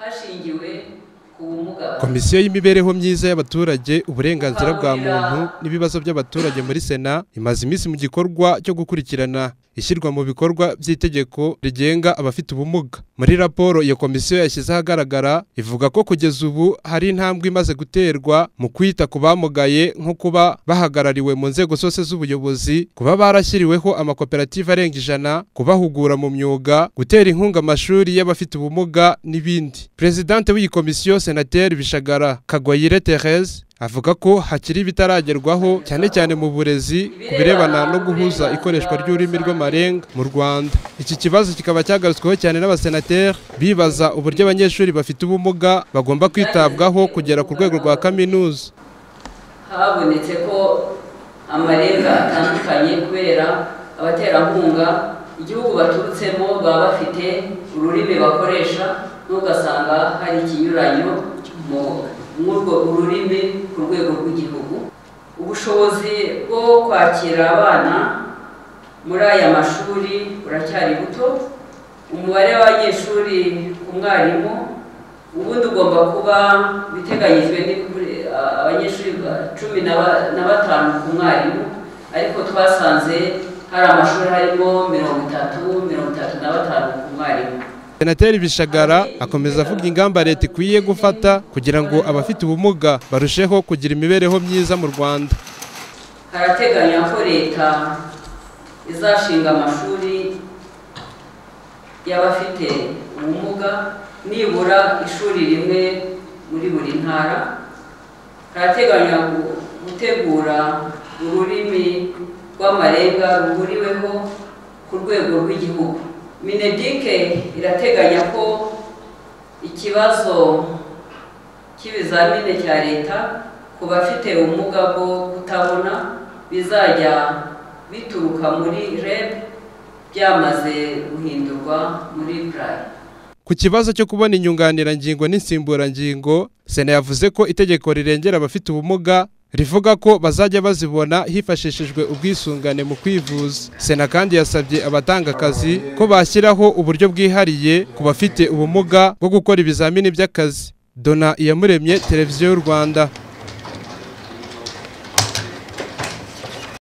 hashingiwe ku bumuga. Komisiyo y'imibereho myiza y'abaturage, uburenganzira bwa muntu n'ibibazo by'abaturage muri Sena imaze iminsi mu gikorwa cyo gukurikirana ishyirwa mu bikorwa by'itegeko rigenga abafite ubumuga. Muri raporo iyo komisiyo yashyize ahagaragara ivuga ko kugeza ubu hari intambwe imaze guterwa mu kwita ku bamugaye, nko kuba bahagarariwe mu nzego zose z'ubuyobozi, kuba barashyiriweho amakoperative arenga 100, kubahugura mu myuga, gutera inkunga amashuri y'abafite ubumuga n'ibindi. Presidente w'iyi komisiyo Senateri Bishagara Kagwayire Thérèse avuga ko hakiri bitaragerwaho cyane cyane mu burezi ku birebana no guhuza ikoreshwa ry'ururimi rw'amarenga mu Rwanda. Iki kibazo kikaba cyagarutsweho cyane n'abasenateri bibaza uburyo abanyeshuri bafite ubumuga bagomba kwitabwaho kugera ku rwego rwa kaminuza. Habonetse ko amarenga atandukanye kubera abaterankunga igihugu baturutsemo baba bafite ururimi bakoresha, n'ugasanga hari ikinyuranyo mw'urwo ururimi ku rwego rw'igihugu. Ubushobozi bwo kwakira abana muri aya mashuri buracyari buto. Umubare w'abanyeshuri ku mwarimu ubundi ugomba kuba biteganyijwe abanyeshuri 15 ku mwarimu, ariko twasanze hari amashuri harimo 30-35 ku mwarimu. Senateri Bishagara akomeza avuga ingamba leta ikwiye gufata kugira ngo abafite ubumuga barusheho kugira imibereho myiza mu Rwanda. Harateganya ko leta izashinga amashuri y'abafite ubumuga nibura ishuri rimwe muri buri ntara. Harateganya gutegura ururimi rw'amarenga ruhuriweho ku rwego rw'igihugu. Minedike irateganya ko ikibazo cy'ibizamini cya leta ku bafite ubumuga bwo kutabona bizajya bituruka muri REB byamaze guhindurwa muri PRAI. Ku kibazo cyo kubona inyunganirangingo n'insimburangingo, Sena yavuze ko itegeko rirengera abafite ubumuga rivuga ko bazajya bazibona hifashishijwe ubwisungane mu kwivuza. Sena kandi yasabye abatanga akazi ko bashyiraho uburyo bwihariye ku bafite ubumuga bwo gukora ibizamini by'akazi. Dona Iyamuremye, Televiziyo y'u Rwanda.